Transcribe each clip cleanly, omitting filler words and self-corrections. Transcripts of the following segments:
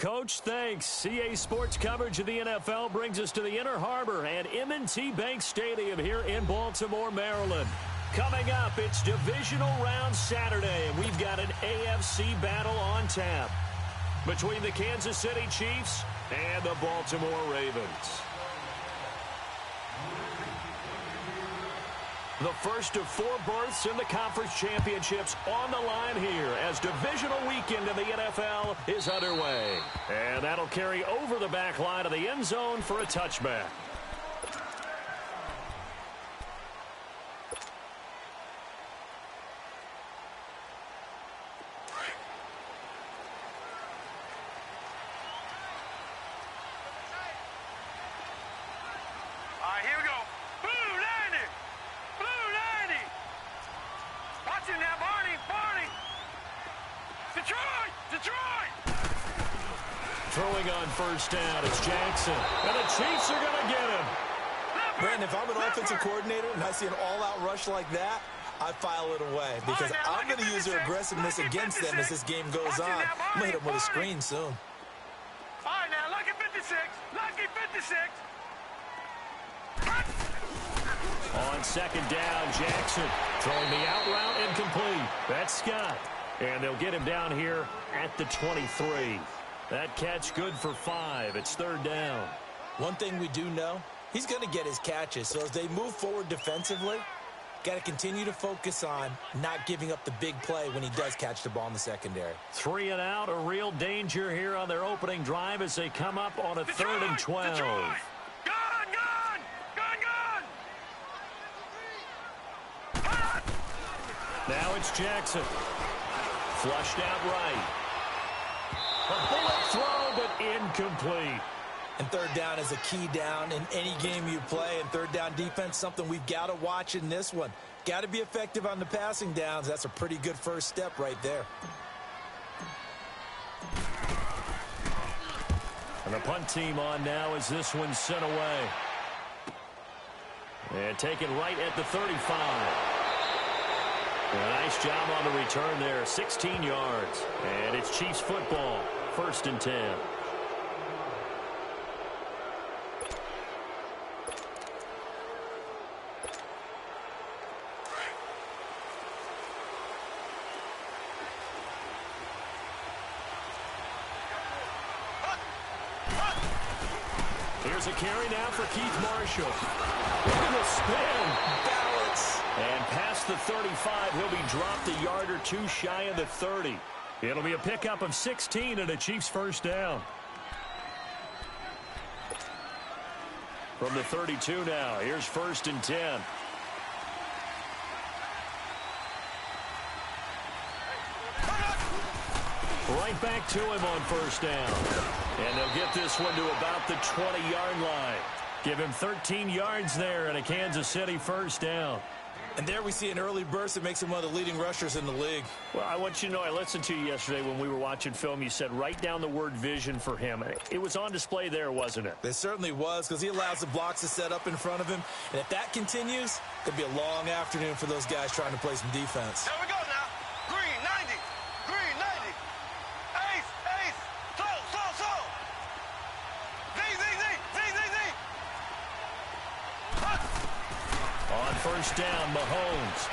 Coach, thanks. CA Sports coverage of the NFL brings us to the Inner Harbor and M&T Bank Stadium here in Baltimore, Maryland. Coming up, it's Divisional Round Saturday, and we've got an AFC battle on tap between the Kansas City Chiefs and the Baltimore Ravens. The first of 4 berths in the conference championships on the line here as divisional weekend in the NFL is underway. And that'll carry over the back line of the end zone for a touchback. Throwing on first down, it's Jackson. And the Chiefs are going to get him. Man, if I'm an offensive coordinator and I see an all-out rush like that, I file it away because I'm going to use their aggressiveness against them as this game goes on. I'm going to hit them with a screen soon. All right, now, lucky 56. Lucky 56. On second down, Jackson throwing the out route incomplete. That's Scott. And they'll get him down here at the 23. That catch good for 5. It's third down. One thing we do know, he's going to get his catches. So as they move forward defensively, got to continue to focus on not giving up the big play when he does catch the ball in the secondary. 3 and out, a real danger here on their opening drive as they come up on a third and 12. Gone! Now it's Jackson. Flushed out right. A bullet throw, but incomplete. And third down is a key down in any game you play. And third down defense, something we've got to watch in this one. Got to be effective on the passing downs. That's a pretty good first step right there. And the punt team on now as this one's sent away. And taken right at the 35. A nice job on the return there, 16 yards. And it's Chiefs football, first and 10. Here's a carry now for Keith Marshall. Look at the spin. Balance. And past the 35, he'll be dropped a yard or 2 shy of the 30. It'll be a pickup of 16 and a Chiefs first down. From the 32 now, here's first and 10. Right back to him on first down. And they'll get this one to about the 20-yard line. Give him 13 yards there and a Kansas City first down. And there we see an early burst that makes him one of the leading rushers in the league. Well, I want you to know, I listened to you yesterday when we were watching film. You said write down the word vision for him. It was on display there, wasn't it? It certainly was, because he allows the blocks to set up in front of him. And if that continues, it could be a long afternoon for those guys trying to play some defense. There we go now. Green, 90. Green, 90. Ace, ace. So. Z. On first down, Mahomes.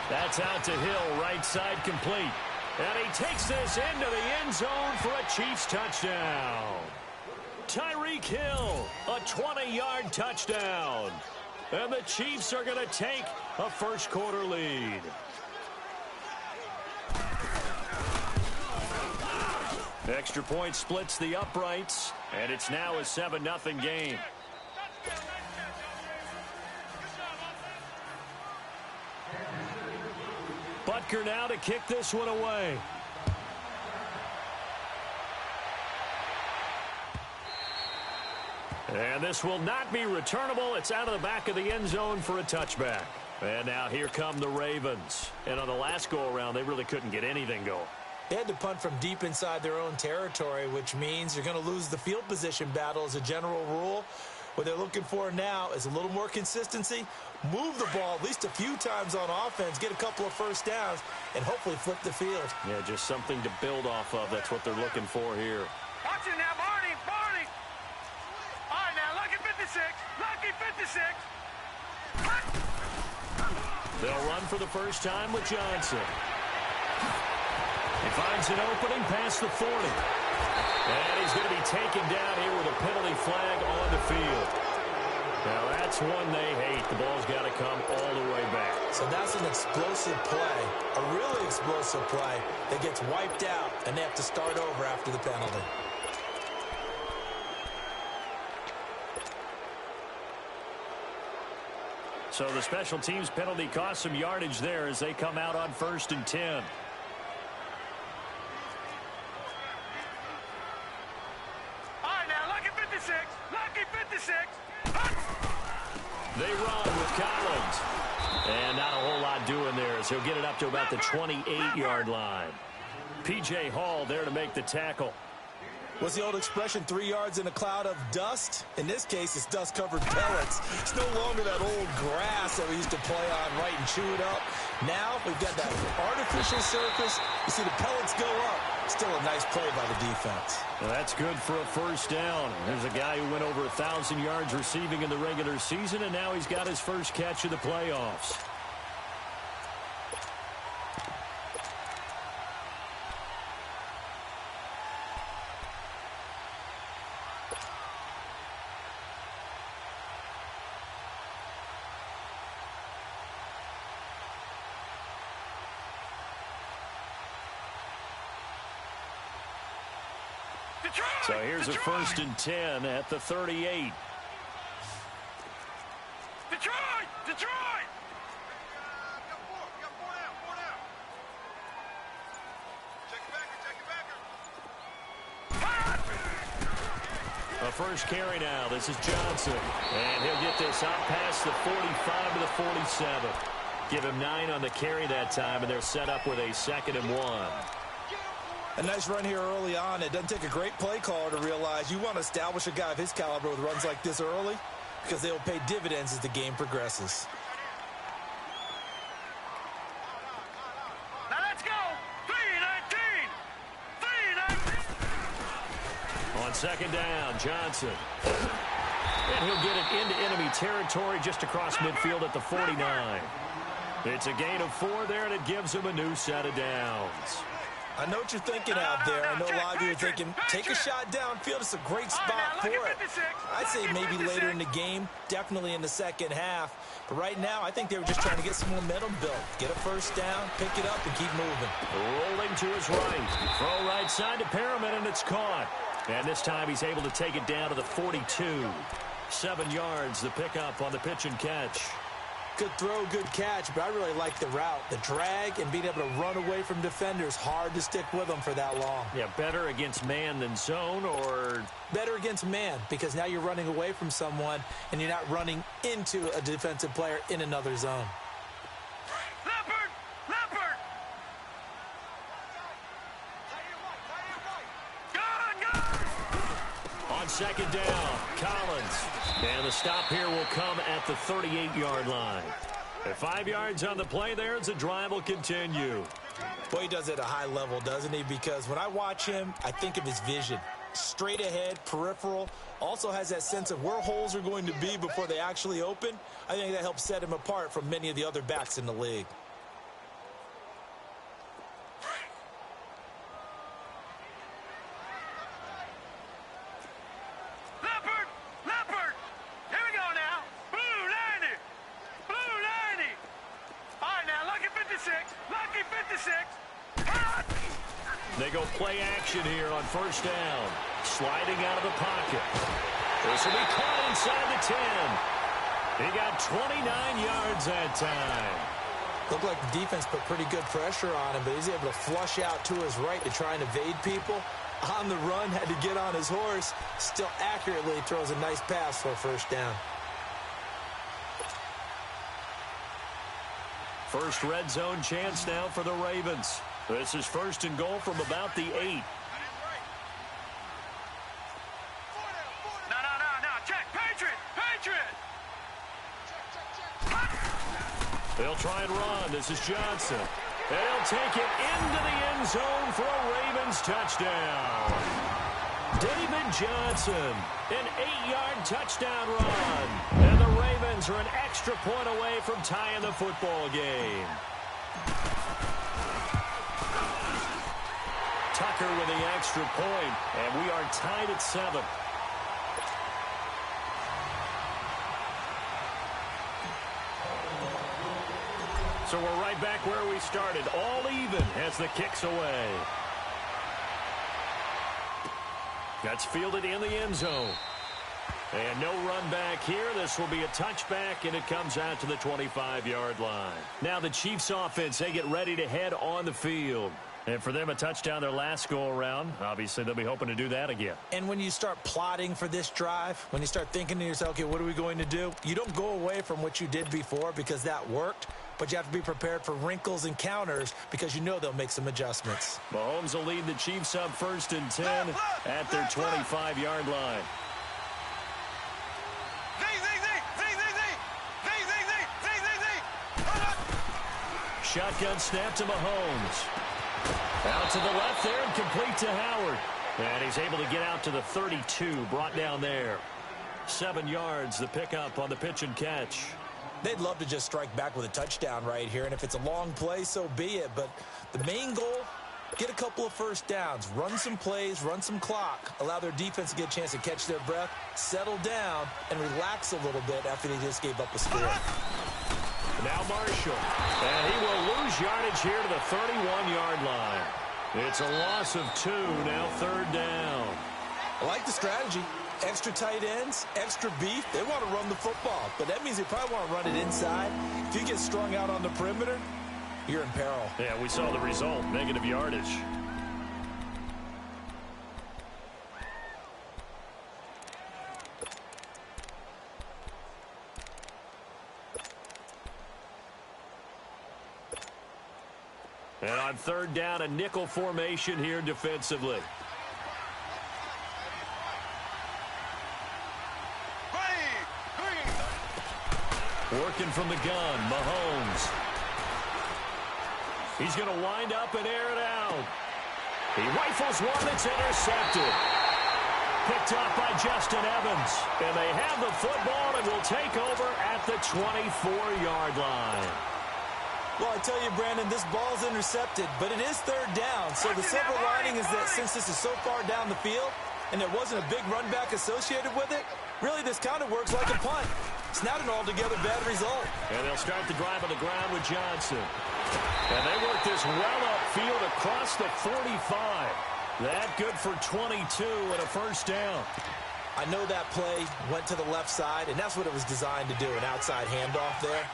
That's out to Hill, right side complete. And he takes this into the end zone for a Chiefs touchdown. Tyreek Hill, a 20-yard touchdown. And the Chiefs are going to take a first-quarter lead. Extra point splits the uprights, and it's now a 7-0 game. Butker now to kick this one away. And this will not be returnable. It's out of the back of the end zone for a touchback. And now here come the Ravens. And on the last go-around, they really couldn't get anything going. They had to punt from deep inside their own territory, which means you're going to lose the field position battle as a general rule. What they're looking for now is a little more consistency, move the ball at least a few times on offense, get a couple of first downs, and hopefully flip the field. Yeah, just something to build off of. That's what they're looking for here. Watch it now, Barney. Barney. All right, now, lucky 56. Lucky 56. They'll run for the first time with Johnson. He finds an opening past the 40. And he's going to be taken down here with a penalty flag on the field. Now, that's one they hate. The ball's got to come all the way back. So that's an explosive play, a really explosive play that gets wiped out, and they have to start over after the penalty. So the special teams penalty cost some yardage there as they come out on 1st and 10. All right, now, lucky 56. Lucky 56. They run with Collins. And not a whole lot doing there as he'll get it up to about the 28-yard line. P.J. Hall there to make the tackle. What's the old expression, 3 yards in a cloud of dust? In this case, it's dust-covered pellets. It's no longer that old grass that we used to play on, right, and chew it up. Now we've got that artificial surface. You see the pellets go up. Still a nice play by the defense. Well, that's good for a first down. There's a guy who went over 1,000 yards receiving in the regular season, and now he's got his first catch of the playoffs. So here's a 1st and 10 at the 38. Detroit! Detroit! A first carry now. This is Johnson. And he'll get this out past the 45 to the 47. Give him 9 on the carry that time, and they're set up with a 2nd and 1. A nice run here early on. It doesn't take a great play caller to realize you want to establish a guy of his caliber with runs like this early because they will pay dividends as the game progresses. Now let's go! 3-19! 3-19! On 2nd down, Johnson. And he'll get it into enemy territory just across midfield at the 49. It's a gain of 4 there, and it gives him a new set of downs. I know what you're thinking out there. I know a lot of you are thinking, take a shot downfield. It's a great spot for it. I'd say maybe later in the game, definitely in the second half. But right now, I think they were just trying to get some momentum built. Get a first down, pick it up, and keep moving. Rolling to his right. Throw right side to Perriman, and it's caught. And this time he's able to take it down to the 42. 7 yards, the pickup on the pitch and catch. Good throw, good catch, but I really like the route. The drag and being able to run away from defenders. Hard to stick with them for that long. Yeah, better against man than zone, or? Better against man, because now you're running away from someone and you're not running into a defensive player in another zone. Leopard! Leopard! On 2nd down, Collins. And the stop here will come at the 38-yard line. At 5 yards on the play there, as the drive will continue. Boy, he does it at a high level, doesn't he? Because when I watch him, I think of his vision. Straight ahead, peripheral. Also has that sense of where holes are going to be before they actually open. I think that helps set him apart from many of the other backs in the league. They go play action here on 1st down. Sliding out of the pocket. This will be caught inside the 10. He got 29 yards that time. Looked like the defense put pretty good pressure on him, but he's able to flush out to his right to try and evade people. On the run, had to get on his horse. Still accurately throws a nice pass for a 1st down. First red zone chance now for the Ravens. This is 1st and goal from about the 8. No. Check. Patriot. They'll try and run. This is Johnson. And he'll take it into the end zone for a Ravens touchdown. David Johnson, an 8-yard touchdown run. And the Ravens are an extra point away from tying the football game. Tucker with the extra point, and we are tied at 7. So we're right back where we started, all even as the kick's away. That's fielded in the end zone. And no run back here. This will be a touchback, and it comes out to the 25-yard line. Now the Chiefs offense, they get ready to head on the field. And for them, a touchdown their last go-around. Obviously, they'll be hoping to do that again. And when you start plotting for this drive, when you start thinking to yourself, okay, what are we going to do? You don't go away from what you did before because that worked. But you have to be prepared for wrinkles and counters because you know they'll make some adjustments. Mahomes will lead the Chiefs up 1st and 10 at their 25-yard line. Shotgun snap to Mahomes. Out to the left there and complete to Howard. And he's able to get out to the 32, brought down there. 7 yards, the pickup on the pitch and catch. They'd love to just strike back with a touchdown right here, and if it's a long play, so be it. But the main goal, get a couple of first downs, run some plays, run some clock, allow their defense to get a chance to catch their breath, settle down, and relax a little bit after they just gave up a score. Now Marshall, and he will lose yardage here to the 31-yard line. It's a loss of 2, now 3rd down. I like the strategy. Extra tight ends, extra beef. They want to run the football, but that means they probably want to run it inside. If you get strung out on the perimeter, you're in peril. Yeah, we saw the result, negative yardage. And on 3rd down, a nickel formation here defensively. Working from the gun, Mahomes. He's going to wind up and air it out. He rifles one that's intercepted. Picked off by Justin Evans. And they have the football and will take over at the 24-yard line. Well, I tell you, Brandon, this ball's intercepted, but it is 3rd down. So the silver lining is that since this is so far down the field and there wasn't a big run back associated with it, really this kind of works like a punt. It's not an altogether bad result. And they'll start the drive on the ground with Johnson. And they work this well upfield across the 45. That good for 22 and a 1st down. I know that play went to the left side, and that's what it was designed to do, an outside handoff there.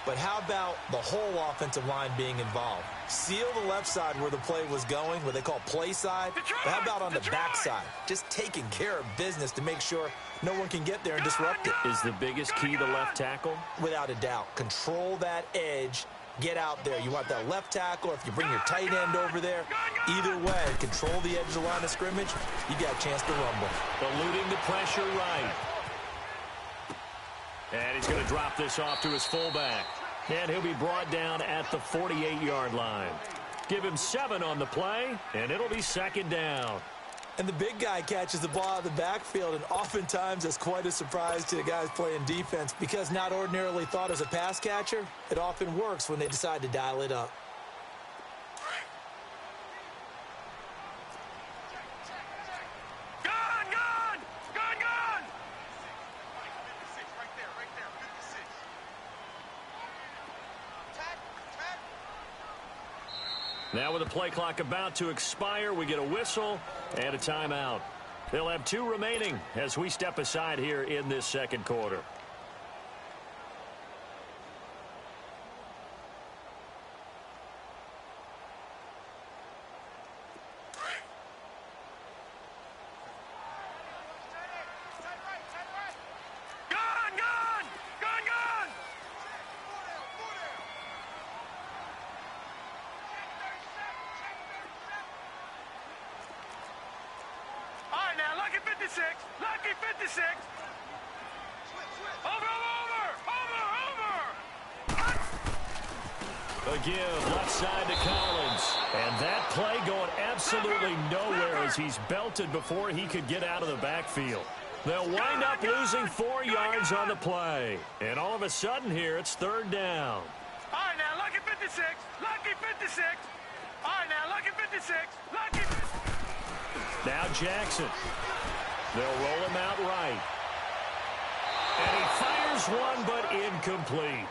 But how about the whole offensive line being involved? Seal the left side where the play was going, what they call play side. But how about on the back side? Just taking care of business to make sure no one can get there and disrupt it. Is the biggest key the left tackle? Without a doubt. Control that edge. Get out there. You want that left tackle, or if you bring your tight end over there, either way, control the edge of the line of scrimmage, you got a chance to rumble. Eluding the pressure right. And he's going to drop this off to his fullback. And he'll be brought down at the 48-yard line. Give him 7 on the play, and it'll be 2nd down. And the big guy catches the ball out of the backfield, and oftentimes it's quite a surprise to the guys playing defense because not ordinarily thought as a pass catcher, it often works when they decide to dial it up. Now with the play clock about to expire, we get a whistle and a timeout. They'll have 2 remaining as we step aside here in this 2nd quarter. Lucky 56. Over. The give left side to Collins. And that play going absolutely nowhere as he's belted before he could get out of the backfield. They'll wind up losing 4 yards on the play. And all of a sudden here, it's third down. All right, now, lucky 56. Lucky 56. All right, now, lucky 56. Lucky 56. Now Jackson. They'll roll him out right. And he fires one, but incomplete.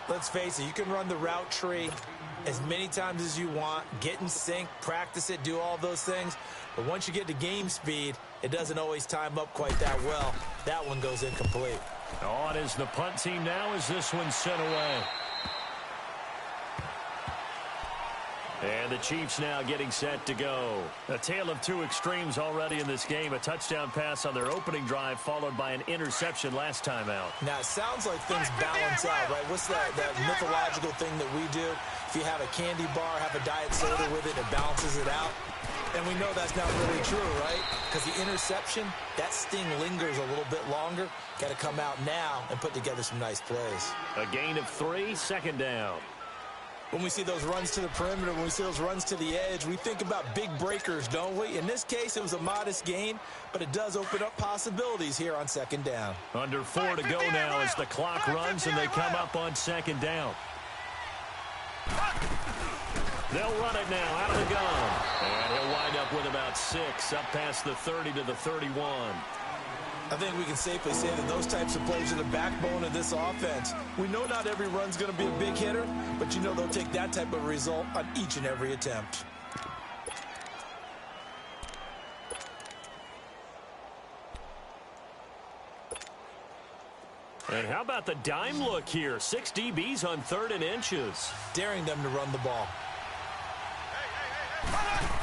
Let's face it, you can run the route tree as many times as you want, get in sync, practice it, do all those things. But once you get to game speed, it doesn't always time up quite that well. That one goes incomplete. On is the punt team now as this one's sent away. And the Chiefs now getting set to go. A tale of two extremes already in this game. A touchdown pass on their opening drive followed by an interception last time out. Now, it sounds like things balance out, right? What's that mythological thing that we do? If you have a candy bar, have a diet soda with it, it balances it out. And we know that's not really true, right? Because the interception, that sting lingers a little bit longer. Got to come out now and put together some nice plays. A gain of 3, second down. When we see those runs to the perimeter, when we see those runs to the edge, we think about big breakers, don't we? In this case, it was a modest gain, but it does open up possibilities here on second down. Under 4 to go now as the clock runs and they come up on second down. They'll run it now out of the gun. And he'll wind up with about 6 up past the 30 to the 31. I think we can safely say that those types of plays are the backbone of this offense. We know not every run's going to be a big hitter, but you know they'll take that type of result on each and every attempt. And how about the dime look here? 6 DBs on 3rd and inches. Daring them to run the ball.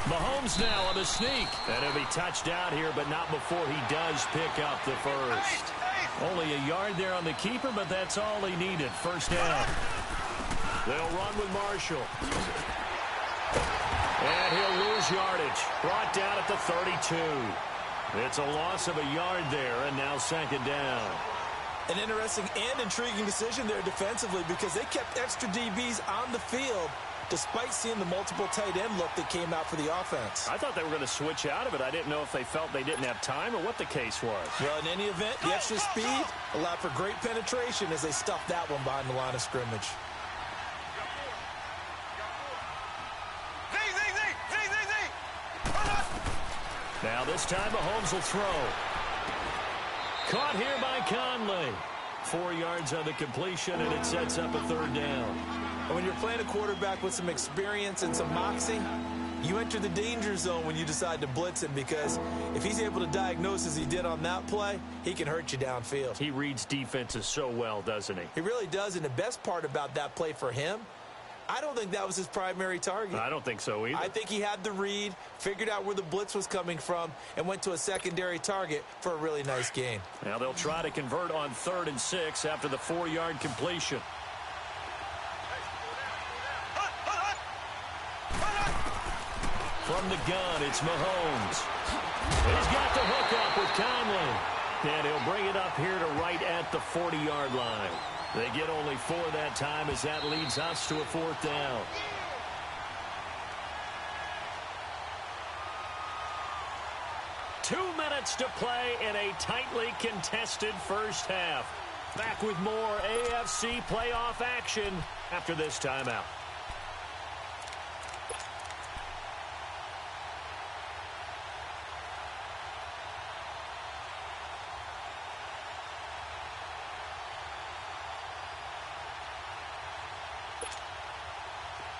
Mahomes now on the sneak. And he'll be touched out here, but not before he does pick up the first. Only a yard there on the keeper, but that's all he needed. First down. They'll run with Marshall. And he'll lose yardage. Brought down at the 32. It's a loss of a yard there, and now second down. An interesting and intriguing decision there defensively because they kept extra DBs on the field despite seeing the multiple tight end look that came out for the offense. I thought they were going to switch out of it. I didn't know if they felt they didn't have time or what the case was. Well, in any event, the extra speed allowed for great penetration as they stuffed that one behind the line of scrimmage. Now this time Mahomes will throw. Caught here by Conley. 4 yards on the completion, and it sets up a third down. And when you're playing a quarterback with some experience and some moxie, you enter the danger zone when you decide to blitz him because if he's able to diagnose as he did on that play, he can hurt you downfield. He reads defenses so well, doesn't he? He really does, and the best part about that play for him, I don't think that was his primary target. I don't think so either. I think he had the read, figured out where the blitz was coming from, and went to a secondary target for a really nice gain. Now they'll try to convert on 3rd and 6 after the 4-yard completion. From the gun, it's Mahomes. He's got the hook up with Conley. And he'll bring it up here to right at the 40-yard line. They get only 4 that time as that leads us to a 4th down. Two minutes to play in a tightly contested first half. Back with more AFC playoff action after this timeout.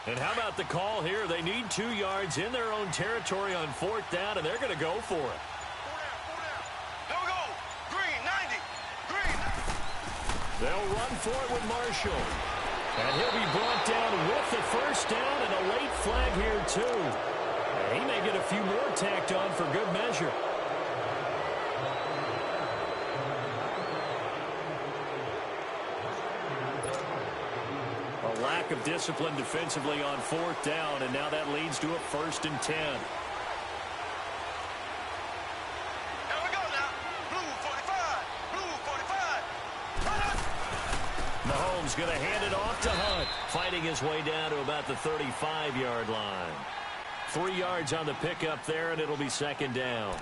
And how about the call here? They need 2 yards in their own territory on 4th down, and they're going to go for it. Here we go. Green, 90. Green. They'll run for it with Marshall. And he'll be brought down with the first down and a late flag here, too. And he may get a few more tacked on for good measure. A lack of discipline defensively on 4th down, and now that leads to a 1st and 10. Here we go now. Blue 45. Blue 45. Mahomes going to hand it off to Hunt, fighting his way down to about the 35-yard line. 3 yards on the pickup there, and it'll be second down.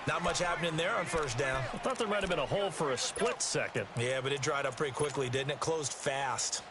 Not much happening there on first down. I thought there might have been a hole for a split second. Yeah, but it dried up pretty quickly, didn't it? Closed fast.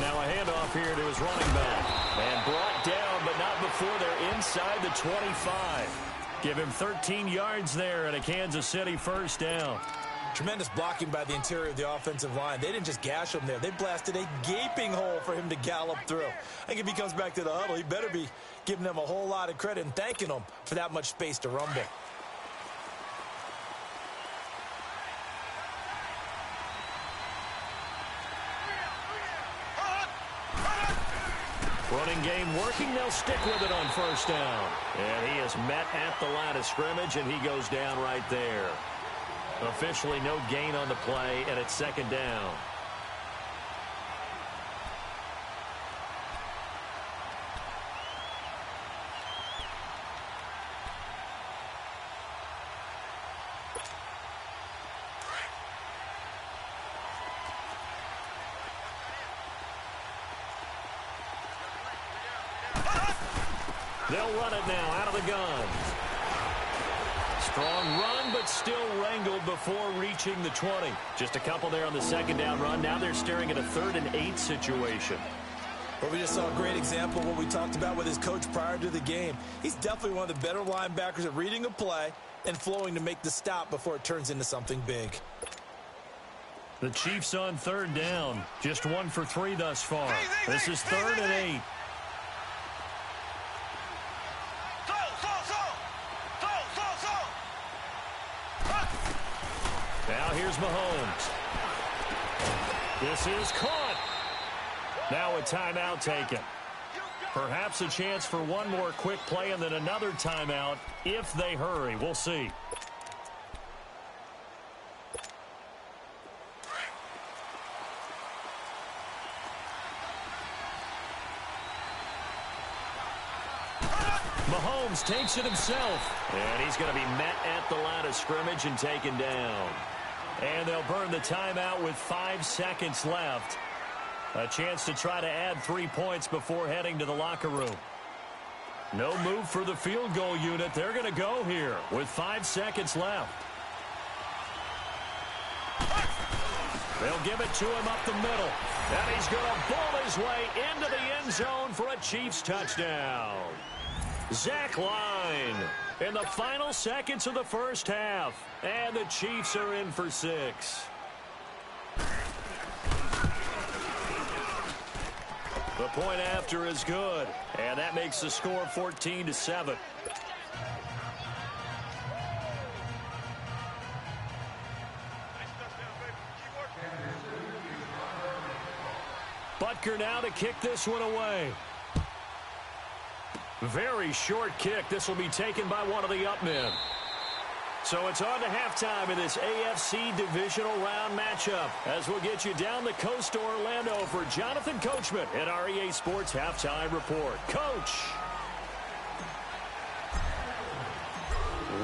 Now a handoff here to his running back. And brought down, but not before they're inside the 25. Give him 13 yards there and a Kansas City first down. Tremendous blocking by the interior of the offensive line. They didn't just gash him there. They blasted a gaping hole for him to gallop through. I think if he comes back to the huddle, he better be giving them a whole lot of credit and thanking them for that much space to rumble. Running game working. They'll stick with it on first down. And he is met at the line of scrimmage, and he goes down right there. Officially no gain on the play, and it's second down. They'll run it now out of the gun. Strong run, but still wrangled before reaching the 20. Just a couple there on the second down run. Now they're staring at a 3rd and 8 situation. Well, we just saw a great example of what we talked about with his coach prior to the game. He's definitely one of the better linebackers at reading a play and flowing to make the stop before it turns into something big. The Chiefs on 3rd down. Just 1 for 3 thus far. This is 3rd and 8. Now here's Mahomes. This is caught. Now a timeout taken. Perhaps a chance for one more quick play and then another timeout if they hurry. We'll see. Mahomes takes it himself. And he's going to be met at the line of scrimmage and taken down. And they'll burn the timeout with 5 seconds left. A chance to try to add 3 points before heading to the locker room. No move for the field goal unit. They're going to go here with 5 seconds left. They'll give it to him up the middle. And he's going to ball his way into the end zone for a Chiefs touchdown. Zach Line in the final seconds of the first half. And the Chiefs are in for 6. The point after is good. And that makes the score 14-7. Butker now to kick this one away. Very short kick. This will be taken by one of the up men. So it's on to halftime in this AFC divisional round matchup as we'll get you down the coast to Orlando for Jonathan Coachman at our EA Sports Halftime Report. Coach.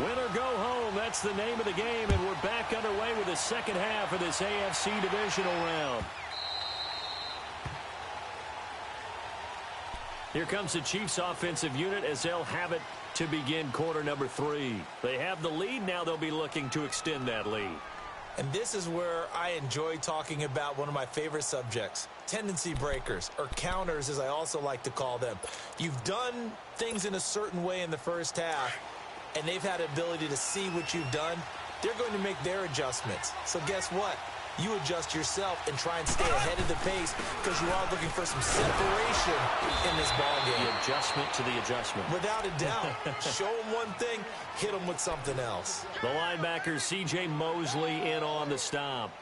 Win or go home, that's the name of the game, and we're back underway with the second half of this AFC divisional round. Here comes the Chiefs offensive unit as they'll have it to begin quarter number 3. They have the lead. Now they'll be looking to extend that lead. And this is where I enjoy talking about one of my favorite subjects, tendency breakers, or counters as I also like to call them. You've done things in a certain way in the first half, and they've had the ability to see what you've done. They're going to make their adjustments. So guess what? You adjust yourself and try and stay ahead of the pace because you are looking for some separation in this ballgame. The adjustment to the adjustment. Without a doubt. Show them one thing, hit them with something else. The linebacker, C.J. Mosley, in on the stop.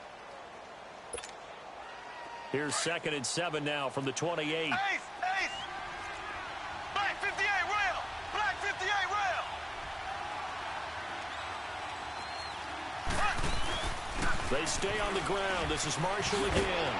Here's 2nd and 7 now from the 28. Ace! Black 58 rail! Black 58 rail! They stay on the ground. This is Marshall again.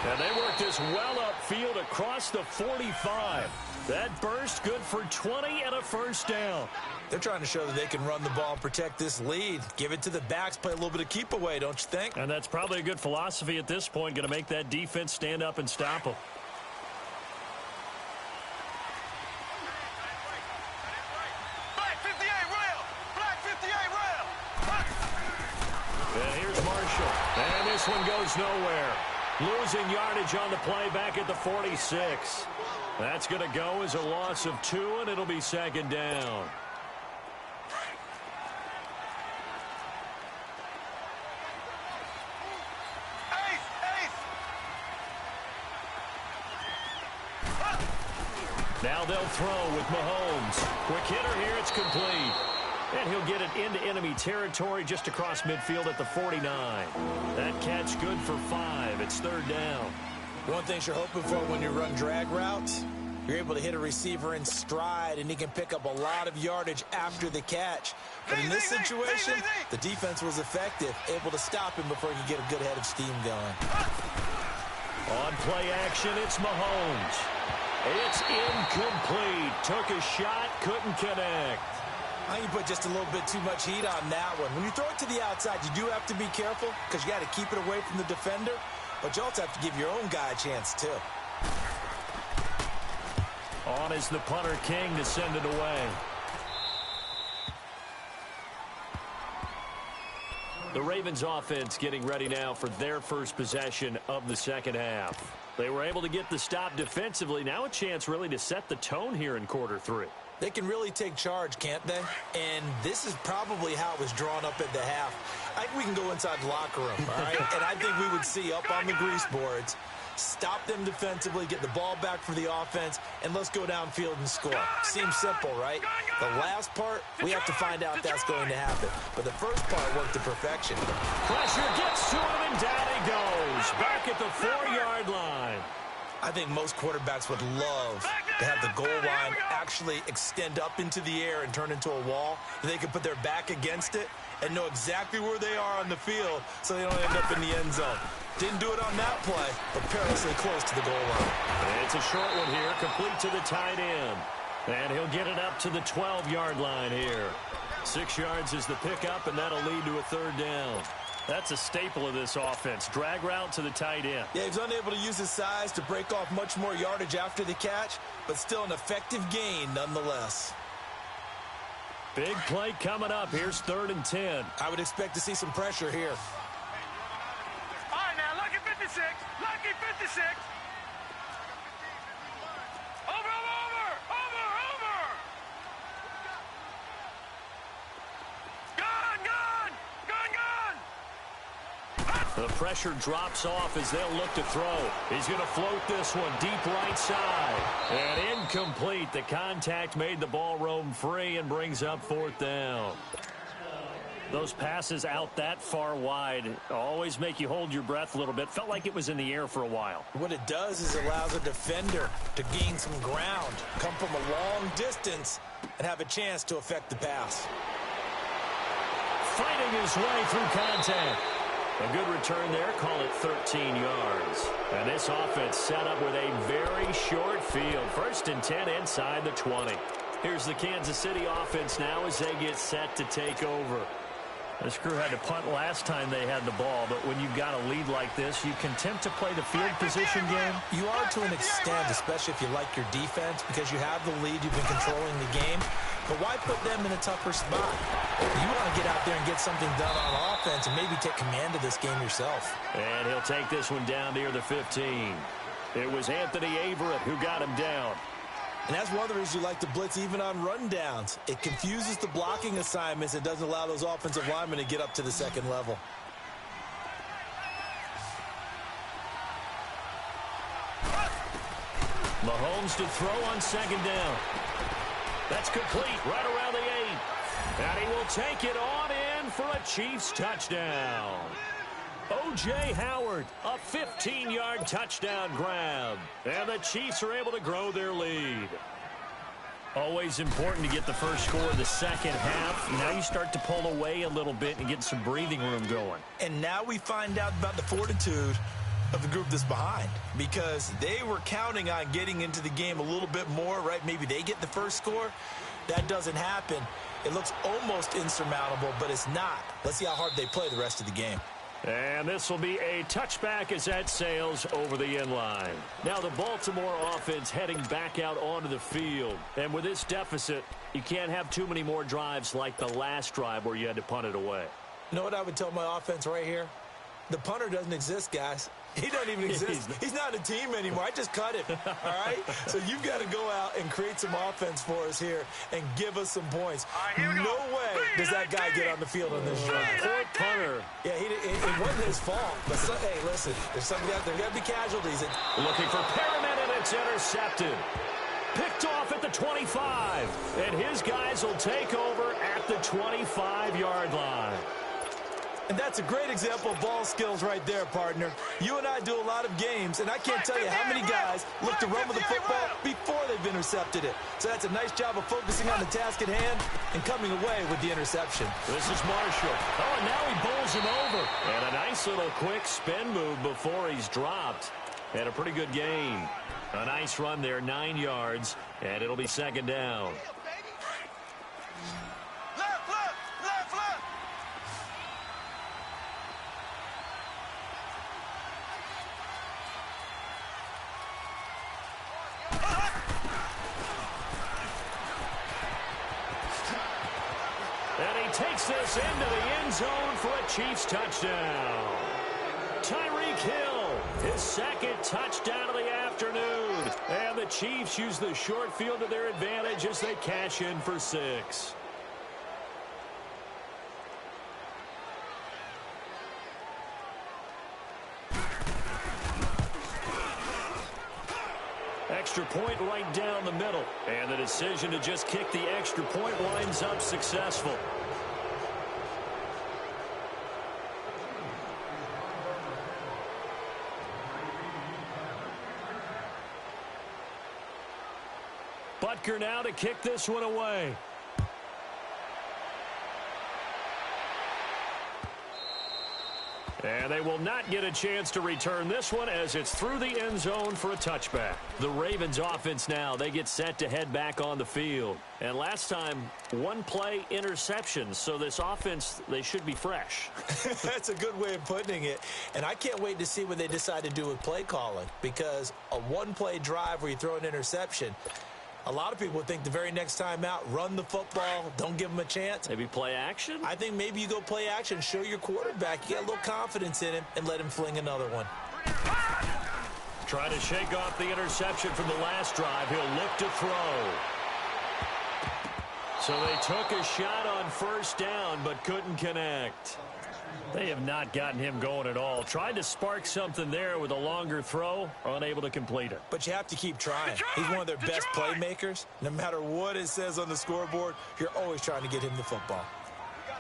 And they work this well upfield across the 45. That burst good for 20 and a first down. They're trying to show that they can run the ball and protect this lead. Give it to the backs, play a little bit of keep away, don't you think? And that's probably a good philosophy at this point, going to make that defense stand up and stop them. Black 58 rail. Black 58 rail. And here's Marshall. And this one goes nowhere. Losing yardage on the play back at the 46. That's going to go as a loss of 2, and it'll be second down. Now they'll throw with Mahomes. Quick hitter here, it's complete. And he'll get it into enemy territory just across midfield at the 49. That catch good for 5. It's third down. One thing you're hoping for when you run drag routes, you're able to hit a receiver in stride, and he can pick up a lot of yardage after the catch. But in this situation, the defense was effective, able to stop him before he could get a good head of steam going. On play action, it's Mahomes. It's incomplete. Took a shot, couldn't connect. I think you put just a little bit too much heat on that one. When you throw it to the outside, you do have to be careful because you got to keep it away from the defender, but you also have to give your own guy a chance too. On is the punter King to send it away. The Ravens offense getting ready now for their first possession of the second half. They were able to get the stop defensively. Now a chance really to set the tone here in quarter 3. They can really take charge, can't they? And this is probably how it was drawn up at the half. I think we can go inside the locker room, all right? And I think we would see up on the grease boards, stop them defensively, get the ball back for the offense, and let's go downfield and score. Seems simple, right? The last part, we have to find out if that's going to happen. But the first part worked to perfection. Pressure gets to him, and down he goes. Back at the 4-yard line. I think most quarterbacks would love to have the goal line actually extend up into the air and turn into a wall. And they can put their back against it and know exactly where they are on the field so they don't end up in the end zone. Didn't do it on that play, but perilously close to the goal line. And it's a short one here, complete to the tight end. And he'll get it up to the 12-yard line here. 6 yards is the pickup, and that'll lead to a third down. That's a staple of this offense. Drag route to the tight end. Yeah, he's unable to use his size to break off much more yardage after the catch, but still an effective gain nonetheless. Big play coming up. Here's 3rd and 10. I would expect to see some pressure here. All right, now, lucky 56. Lucky 56. Over. The pressure drops off as they'll look to throw. He's going to float this one deep right side. And incomplete. The contact made the ball roam free and brings up 4th down. Those passes out that far wide always make you hold your breath a little bit. Felt like it was in the air for a while. What it does is it allows a defender to gain some ground, come from a long distance, and have a chance to affect the pass. Fighting his way through contact. A good return there, call it 13 yards. And this offense set up with a very short field. 1st and 10 inside the 20. Here's the Kansas City offense now as they get set to take over. This crew had to punt last time they had the ball, but when you've got a lead like this, you can attempt to play the field position game. You are to an extent, especially if you like your defense, because you have the lead, you've been controlling the game. But why put them in a tougher spot? You want to get out there and get something done on offense and maybe take command of this game yourself. And he'll take this one down near the 15. It was Anthony Averett who got him down. And that's one of the reasons you like to blitz even on rundowns. It confuses the blocking assignments. It doesn't allow those offensive linemen to get up to the second level. Mahomes to throw on 2nd down. That's complete right around the 8. And he will take it on in for a Chiefs touchdown. O.J. Howard, a 15-yard touchdown grab. And the Chiefs are able to grow their lead. Always important to get the first score of the second half. Now you start to pull away a little bit and get some breathing room going. And now we find out about the fortitude of the group that's behind, because they were counting on getting into the game a little bit more, right? Maybe they get the first score. That doesn't happen. It looks almost insurmountable, but it's not. Let's see how hard they play the rest of the game. And this will be a touchback as that sails over the end line. Now the Baltimore offense heading back out onto the field. And with this deficit, you can't have too many more drives like the last drive where you had to punt it away. You know what I would tell my offense right here? The punter doesn't exist, guys. He doesn't even exist. He's not a team anymore. I just cut him, all right? So you've got to go out and create some offense for us here and give us some points. No way does that guy get on the field on this drive. Poor punter. Yeah, it wasn't his fault. But, hey, listen, there's got to be casualties. Looking for Perriman, and it's intercepted. Picked off at the 25. And his guys will take over at the 25-yard line. And that's a great example of ball skills right there, partner. You and I do a lot of games, and I can't tell you how many guys look to run with the football before they've intercepted it. So that's a nice job of focusing on the task at hand and coming away with the interception. This is Marshall. Oh, and now he bowls him over. And a nice little quick spin move before he's dropped. And a pretty good gain. A nice run there, 9 yards, and it'll be second down. And he takes this into the end zone for a Chiefs touchdown. Tyreek Hill, his second touchdown of the afternoon. And the Chiefs use the short field to their advantage as they cash in for 6. Extra point right down the middle. And the decision to just kick the extra point winds up successful. Butker now to kick this one away. And they will not get a chance to return this one as it's through the end zone for a touchback. The Ravens offense now, they get set to head back on the field. And last time, one play interception. So this offense, they should be fresh. That's a good way of putting it. And I can't wait to see what they decide to do with play calling, because a one-play drive where you throw an interception, a lot of people think the very next time out, run the football, don't give them a chance. Maybe play action? I think maybe you go play action, show your quarterback, you got a little confidence in him, and let him fling another one. Try to shake off the interception from the last drive. He'll look to throw. So they took a shot on first down, but couldn't connect. They have not gotten him going at all. Tried to spark something there with a longer throw, unable to complete it. But you have to keep trying. He's one of their best playmakers. No matter what it says on the scoreboard, you're always trying to get him the football. We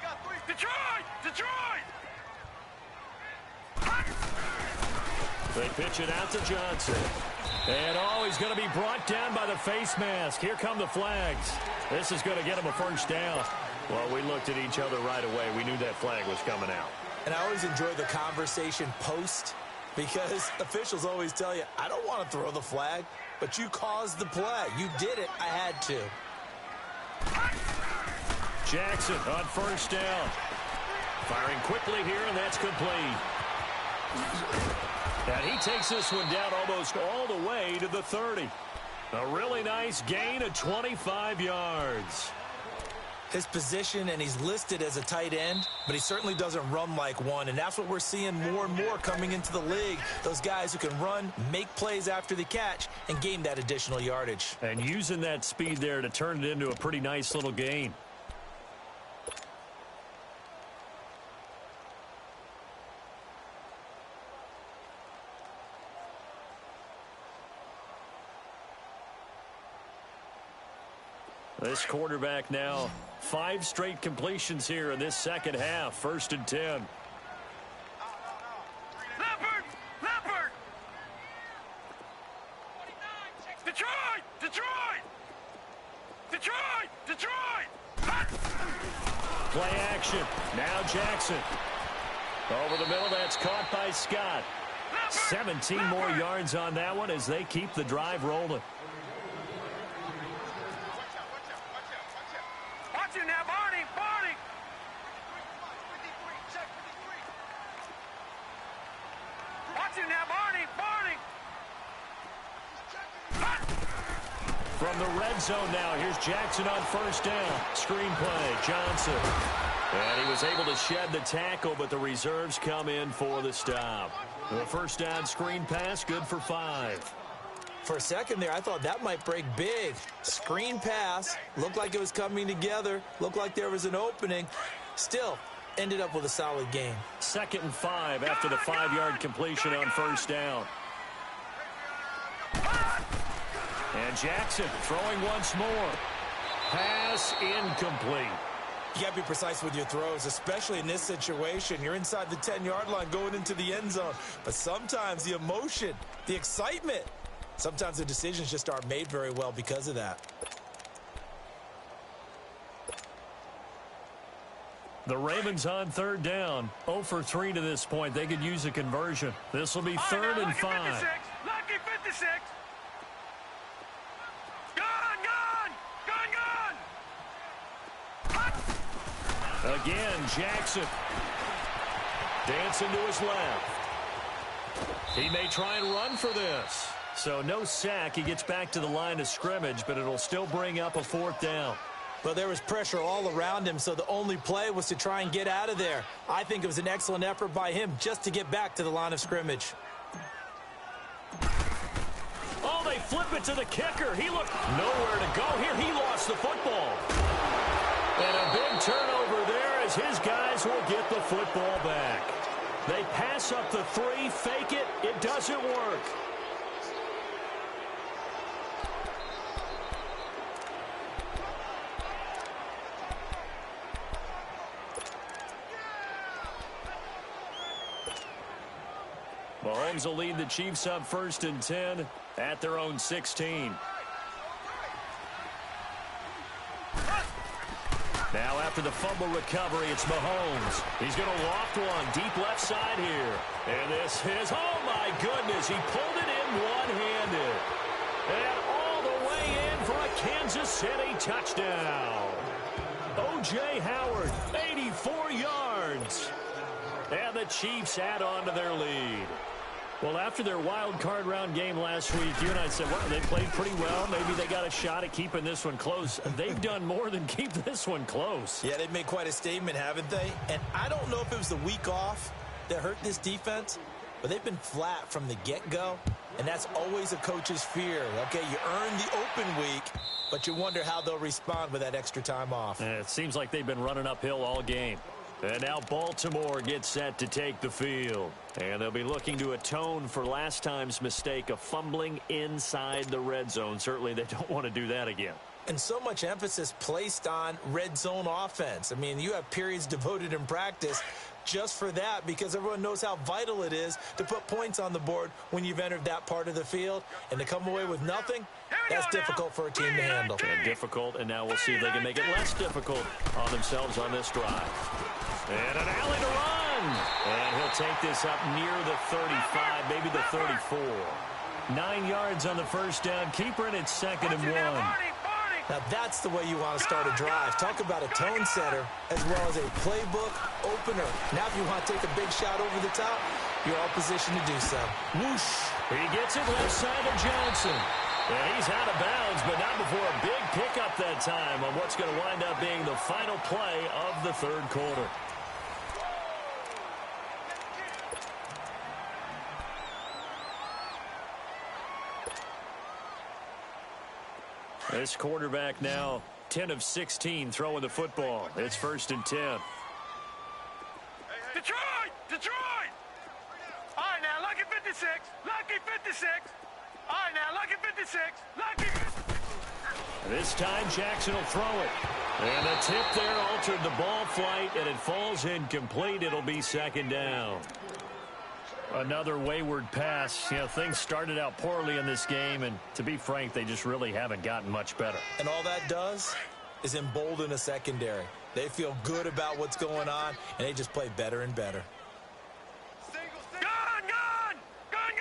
got three. Detroit! They pitch it out to Johnson. And he's going to be brought down by the face mask. Here come the flags. This is going to get him a first down. Well, we looked at each other right away. We knew that flag was coming out. And I always enjoy the conversation post, because officials always tell you, I don't want to throw the flag, but you caused the play. You did it. I had to. Jackson on first down. Firing quickly here, and that's complete. And he takes this one down almost all the way to the 30. A really nice gain of 25 yards. His position, and he's listed as a tight end, but he certainly doesn't run like one, and that's what we're seeing more and more coming into the league. Those guys who can run, make plays after the catch, and gain that additional yardage. And using that speed there to turn it into a pretty nice little gain. This quarterback now, 5 straight completions here in this second half. 1st and 10. Leopard! Detroit! Detroit! Detroit! Play action. Now Jackson. Over the middle, that's caught by Scott. 17 more yards on that one as they keep the drive rolling. Watch it now, Barney! Barney! Watch it now, Barney! Barney! From the red zone now, here's Jackson on first down. Screen play, Johnson. And he was able to shed the tackle, but the reserves come in for the stop. The first down screen pass, good for 5. For a second there, I thought that might break big. Screen pass, looked like it was coming together, looked like there was an opening. Still, ended up with a solid game. 2nd and 5 after the 5-yard completion on first down. And Jackson throwing once more. Pass incomplete. You got to be precise with your throws, especially in this situation. You're inside the 10-yard line going into the end zone. But sometimes the emotion, the excitement, sometimes the decisions just aren't made very well because of that. The Ravens on third down. 0 for 3 to this point. They could use a conversion. This will be 3rd and 5. Lucky 56! Again, Jackson. Dancing to his left. He may try and run for this. So no sack. He gets back to the line of scrimmage, but it'll still bring up a 4th down. Well, there was pressure all around him, so the only play was to try and get out of there. I think it was an excellent effort by him just to get back to the line of scrimmage. Oh, they flip it to the kicker. He looked nowhere to go here. He lost the football. And a big turnover there as his guys will get the football back. They pass up the 3, fake it. It doesn't work. Mahomes will lead the Chiefs up 1st and 10 at their own 16. Now after the fumble recovery, it's Mahomes. He's going to loft one deep left side here. And this is, oh my goodness, he pulled it in one-handed. And all the way in for a Kansas City touchdown. O.J. Howard, 84 yards. And the Chiefs add on to their lead. Well, after their wild card round game last week, you and I said, well, they played pretty well. Maybe they got a shot at keeping this one close. They've done more than keep this one close. Yeah, they've made quite a statement, haven't they? And I don't know if it was the week off that hurt this defense, but they've been flat from the get-go, and that's always a coach's fear. Okay, you earn the open week, but you wonder how they'll respond with that extra time off. It seems like they've been running uphill all game. And now Baltimore gets set to take the field. And they'll be looking to atone for last time's mistake of fumbling inside the red zone. Certainly they don't want to do that again. And so much emphasis placed on red zone offense. I mean, you have periods devoted in practice just for that because everyone knows how vital it is to put points on the board when you've entered that part of the field. And to come away with nothing, that's difficult for a team to handle. And difficult, and now we'll see if they can make it less difficult on themselves on this drive. And an alley to run. And he'll take this up near the 35, maybe the 34. 9 yards on the first down. Keeper in its 2nd and 1. Now that's the way you want to start a drive. Talk about a tone setter as well as a playbook opener. Now if you want to take a big shot over the top, you're all positioned to do so. Whoosh. He gets it left side to Johnson. And he's out of bounds, but not before a big pickup that time on what's going to wind up being the final play of the 3rd quarter. This quarterback now 10 of 16 throwing the football. It's 1st and 10. Detroit! Detroit! All right, now, lucky 56. Lucky 56. All right, now, lucky 56. Lucky. This time Jackson will throw it. And the tip there altered the ball flight, and it falls incomplete. It'll be 2nd down. Another wayward pass. You know, things started out poorly in this game, and to be frank, they just really haven't gotten much better. And all that does is embolden a secondary. They feel good about what's going on, and they just play better and better. Gun, gun! Gun,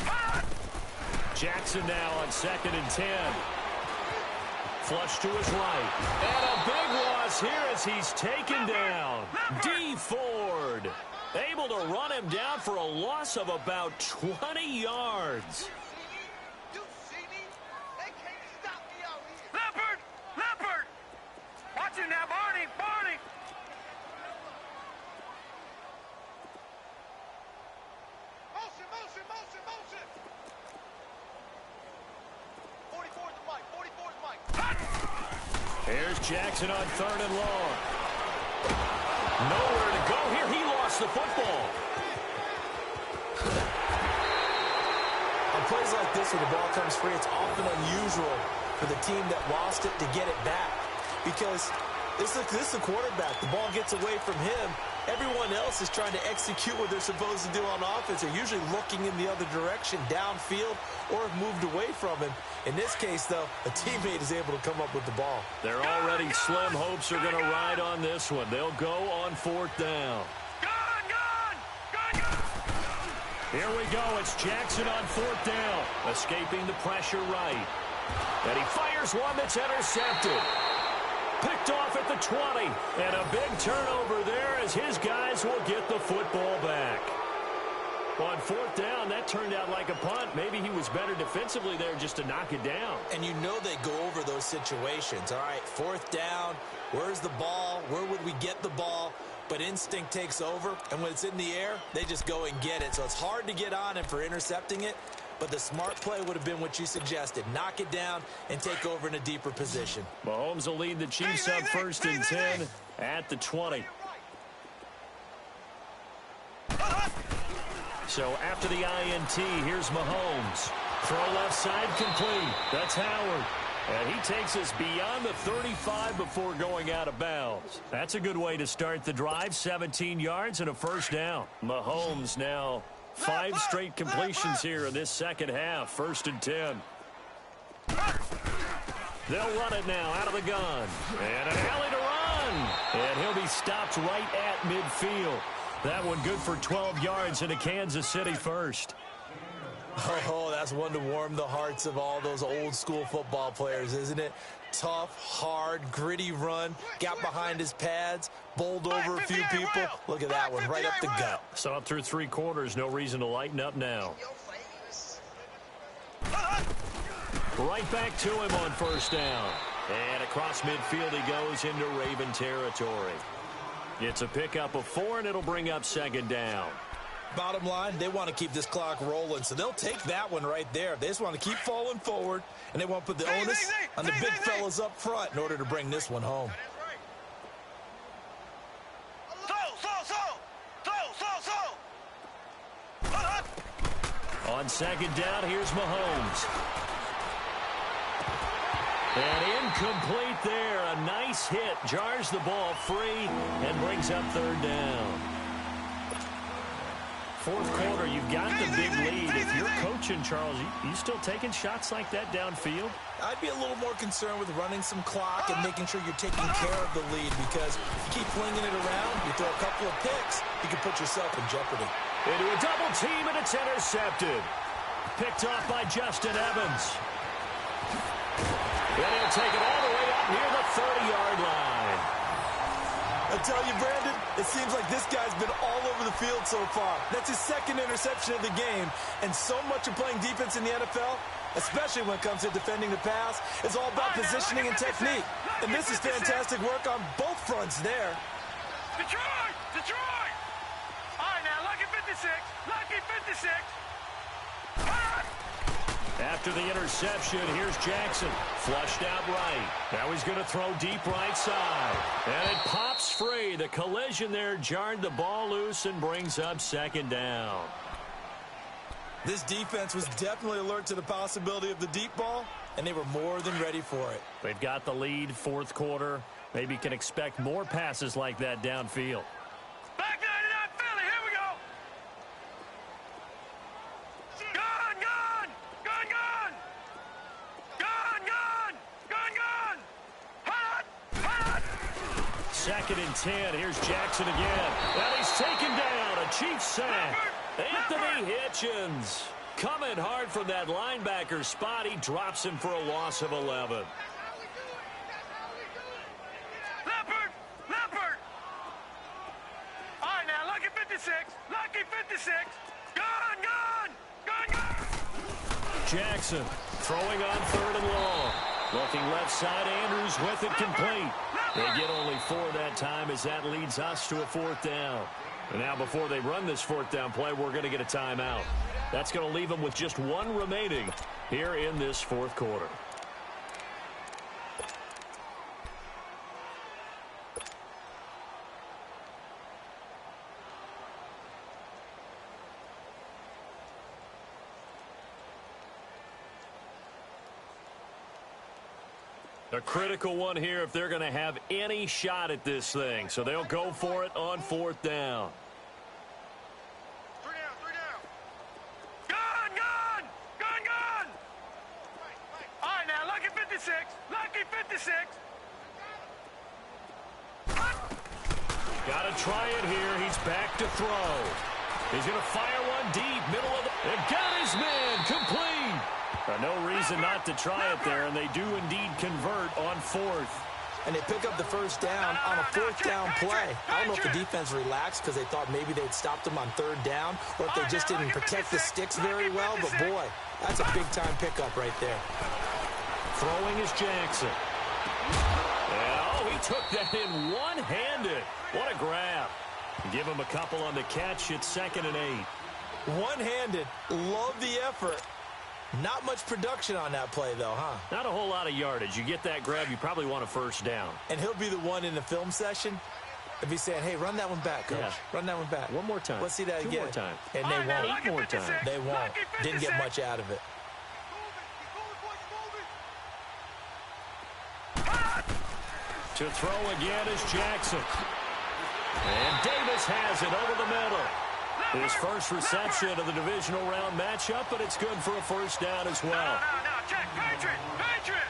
gun! Jackson now on 2nd and 10. Flush to his right. And a big loss here as he's taken down. D. Ford able to run him down for a loss of about 20 yards. Leopard! Leopard! Watch him now, Barney! Barney! Motion, motion, motion, motion! 44's Mike, 44's Mike. Here's Jackson on 3rd and long. Nowhere to go here. He lost the football. On plays like this where the ball comes free, it's often unusual for the team that lost it to get it back. Because this is a quarterback. The ball gets away from him. Everyone else is trying to execute what they're supposed to do on offense. They're usually looking in the other direction, downfield, or have moved away from him. In this case, though, a teammate is able to come up with the ball. Their already slim hopes are going to ride on this one. They'll go on 4th down. Gun, gun! Gun, gun! Here we go. It's Jackson on 4th down. Escaping the pressure right. And he fires one that's intercepted. Picked off at the 20. And a big turnover there as his guys will get the football back. On 4th down, that turned out like a punt. Maybe he was better defensively there just to knock it down. And you know they go over those situations. All right, 4th down, where's the ball? Where would we get the ball? But instinct takes over, and when it's in the air, they just go and get it. So it's hard to get on him for intercepting it, but the smart play would have been what you suggested. Knock it down and take over in a deeper position. Mahomes will lead the Chiefs up 1st and 10 at the 20. So after the INT, here's Mahomes. Throw left side complete. That's Howard. And he takes us beyond the 35 before going out of bounds. That's a good way to start the drive. 17 yards and a 1st down. Mahomes now 5 straight completions here in this second half. 1st and 10. They'll run it now out of the gun. And an alley to run. And he'll be stopped right at midfield. That one good for 12 yards into Kansas City 1st. Oh, that's one to warm the hearts of all those old school football players, isn't it? Tough, hard, gritty run. Got behind his pads, bowled over a few people. Look at that one, right up the gut. So up through 3 quarters, no reason to lighten up now. Right back to him on 1st down. And across midfield he goes into Raven territory. It's a pickup of 4, and it'll bring up 2nd down. Bottom line, they want to keep this clock rolling, so they'll take that one right there. They just want to keep falling forward, and they want to put the onus on the big fellas up front in order to bring this one home. On 2nd down, here's Mahomes. And incomplete there. A nice hit. Jars the ball free and brings up 3rd down. 4th quarter, you've got the big lead. If you're coaching, Charles, you still taking shots like that downfield? I'd be a little more concerned with running some clock and making sure you're taking care of the lead, because if you keep flinging it around, you throw a couple of picks, you can put yourself in jeopardy. Into a double team, and it's intercepted. Picked off by Justin Evans. Then he'll take it all the way up near the 30-yard line. I tell you, Brandon, it seems like this guy's been all over the field so far. That's his 2nd interception of the game. And so much of playing defense in the NFL, especially when it comes to defending the pass, is all about positioning and technique. And this is fantastic work on both fronts there. Detroit! Detroit! All right, now, lucky 56. Lucky 56. After the interception, here's Jackson. Flushed out right. Now he's going to throw deep right side. And it pops free. The collision there jarred the ball loose and brings up 2nd down. This defense was definitely alert to the possibility of the deep ball, and they were more than ready for it. They've got the lead, 4th quarter. Maybe can expect more passes like that downfield. 2nd and 10. Here's Jackson again. And he's taken down. A Chiefs sack. Anthony Hitchens coming hard from that linebacker spot. He drops him for a loss of 11. Leopard! All right, now, lucky 56. Lucky 56. Gun! Jackson throwing on 3rd and long. Looking left side, Andrews with it complete. They get only 4 that time as that leads us to a 4th down. And now before they run this 4th down play, we're going to get a timeout. That's going to leave them with just 1 remaining here in this 4th quarter. A critical one here if they're going to have any shot at this thing. So they'll go for it on 4th down. 3 down. Gun! All right, now, lucky 56. Lucky 56. Got to try it here. He's back to throw. He's going to fire one deep, middle of the... And got his man complete. No reason not to try it there, and they do indeed convert on 4th. And they pick up the 1st down on a 4th down play. I don't know if the defense relaxed because they thought maybe they'd stopped them on 3rd down, or if they just didn't protect the sticks very well. But, boy, that's a big-time pickup right there. Throwing is Jackson. Oh, he took that in one-handed. What a grab. Give him a couple on the catch. It's 2nd and 8. One-handed. Love the effort. Not much production on that play, though, huh? Not a whole lot of yardage. You get that grab, you probably want a 1st down. And he'll be the one in the film session. He'll be saying, hey, run that one back, Coach. Yeah. Run that one back. One more time. Let's see that 2 again. more times. And they won't. 8 more times. They won't. Didn't get much out of it. To throw again is Jackson. And Davis has it over the middle. His first reception of the divisional round matchup, but it's good for a 1st down as well. No, check. Patriot!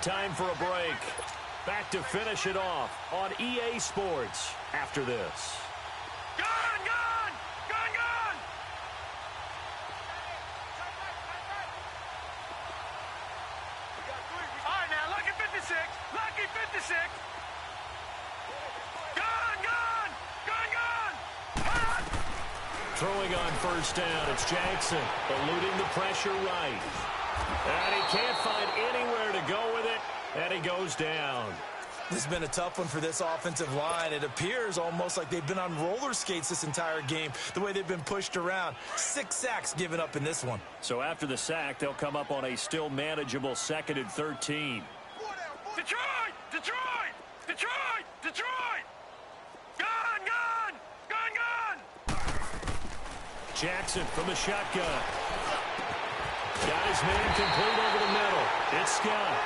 Time for a break. Back to finish it off on EA Sports after this. Gun! All right, now, lucky 56. Lucky 56. Gun! Throwing on 1st down, it's Jackson, eluding the pressure right. And he can't find anywhere to go with it, and he goes down. This has been a tough one for this offensive line. It appears almost like they've been on roller skates this entire game, the way they've been pushed around. 6 sacks given up in this one. So after the sack, they'll come up on a still manageable 2nd and 13. Detroit! Gun! Jackson from the shotgun. Got his man complete over the middle. It's Scott.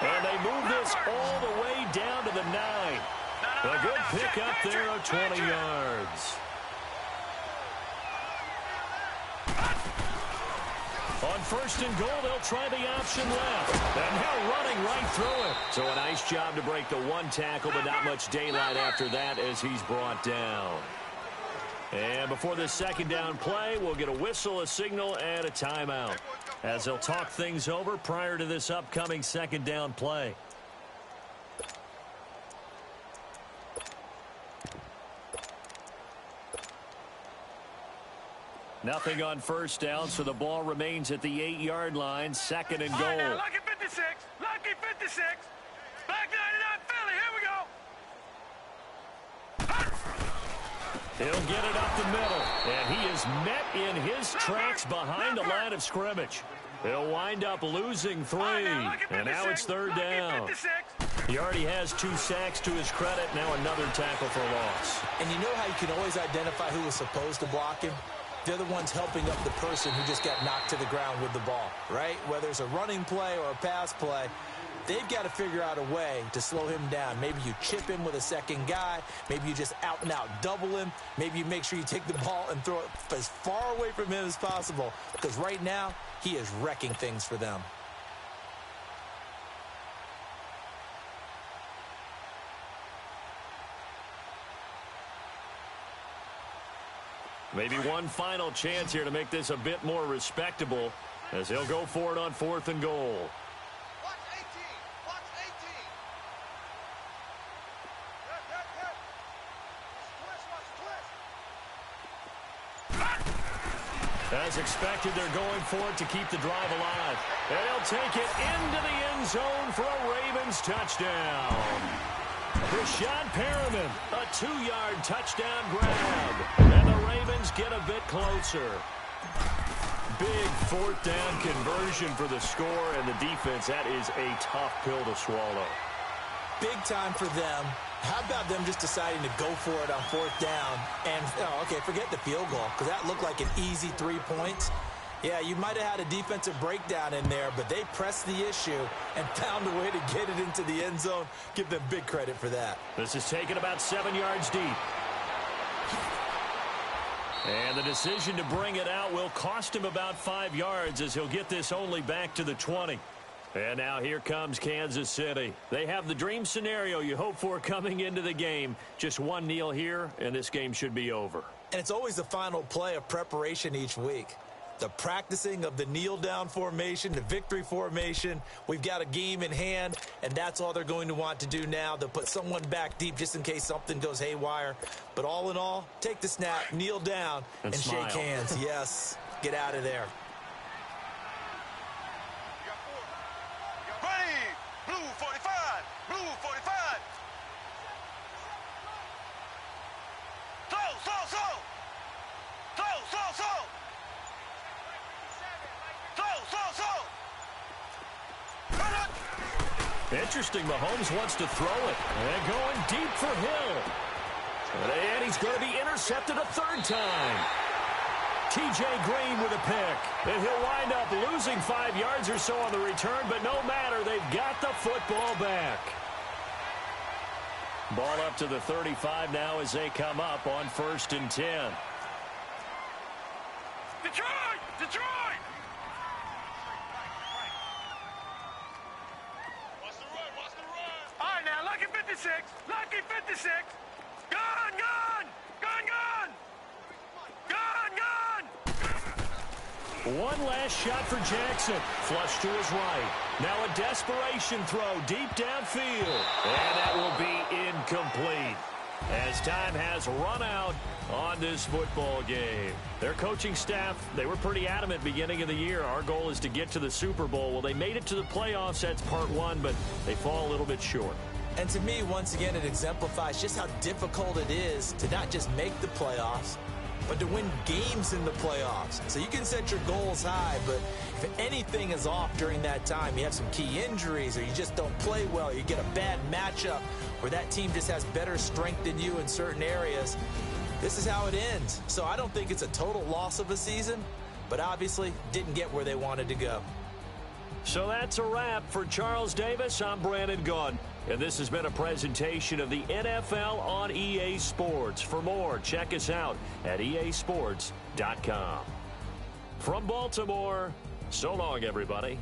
And they move this all the way down to the 9. A good pickup there of 20 yards. On 1st and goal, they'll try the option left. And now running right through it. So a nice job to break the 1 tackle, but not much daylight after that as he's brought down. And before this 2nd down play, we'll get a whistle, a signal, and a timeout, as they'll talk things over prior to this upcoming 2nd down play. Nothing on 1st down, so the ball remains at the 8-yard line, 2nd and goal. Now, lucky 56. Lucky 56. Back 99 Philly. Here we go. He'll get it up the middle, and he is met in his tracks behind the line of scrimmage. He'll wind up losing 3, and now it's 3rd down. He already has 2 sacks to his credit, now another tackle for loss. And you know how you can always identify who was supposed to block him? They're the ones helping up the person who just got knocked to the ground with the ball, right? Whether it's a running play or a pass play, they've got to figure out a way to slow him down. Maybe you chip him with a second guy. Maybe you just out-and-out double him. Maybe you make sure you take the ball and throw it as far away from him as possible, because right now he is wrecking things for them. Maybe one final chance here to make this a bit more respectable as he'll go for it on 4th and goal. Watch 18. Watch 18. As expected, they're going for it to keep the drive alive. And he'll take it into the end zone for a Ravens touchdown. Rashad Perriman, a 2-yard touchdown grab. And the Ravens get a bit closer. Big 4th down conversion for the score, and the defense, that is a tough pill to swallow. Big time for them. How about them just deciding to go for it on 4th down? And, okay, forget the field goal, because that looked like an easy 3 points. Yeah, you might have had a defensive breakdown in there, but they pressed the issue and found a way to get it into the end zone. Give them big credit for that. This is taken about 7 yards deep. And the decision to bring it out will cost him about 5 yards as he'll get this only back to the 20. And now here comes Kansas City. They have the dream scenario you hope for coming into the game. Just one kneel here, and this game should be over. And it's always the final play of preparation each week. The practicing of the kneel-down formation, the victory formation. We've got a game in hand, and that's all they're going to want to do now. They'll put someone back deep just in case something goes haywire. But all in all, take the snap, kneel down, and shake hands. Yes, get out of there. Ready. Blue 45. Blue 45. Slow, slow, slow. Slow, slow, slow. Interesting, Mahomes wants to throw it. And going deep for Hill. And he's going to be intercepted a 3rd time. T.J. Green with a pick. And he'll wind up losing 5 yards or so on the return, but no matter, they've got the football back. Ball up to the 35 now as they come up on 1st and 10. Detroit! Detroit! Watch the run, watch the run! All right, now, lucky 56, lucky 56. Gun, gun! Gun, gun! Gun, gun! One last shot for Jackson. Flush to his right. Now a desperation throw deep downfield. And that will be incomplete, as time has run out on this football game. Their coaching staff, they were pretty adamant beginning of the year. Our goal is to get to the Super Bowl. Well, they made it to the playoffs. That's part one, but they fall a little bit short. And to me, once again, it exemplifies just how difficult it is to not just make the playoffs, but to win games in the playoffs. So you can set your goals high, but if anything is off during that time, you have some key injuries, or you just don't play well, or you get a bad matchup where that team just has better strength than you in certain areas, this is how it ends. So I don't think it's a total loss of a season, but obviously didn't get where they wanted to go. So that's a wrap for Charles Davis. I'm Brandon Gunn, and this has been a presentation of the NFL on EA Sports. For more, check us out at easports.com. From Baltimore, so long, everybody.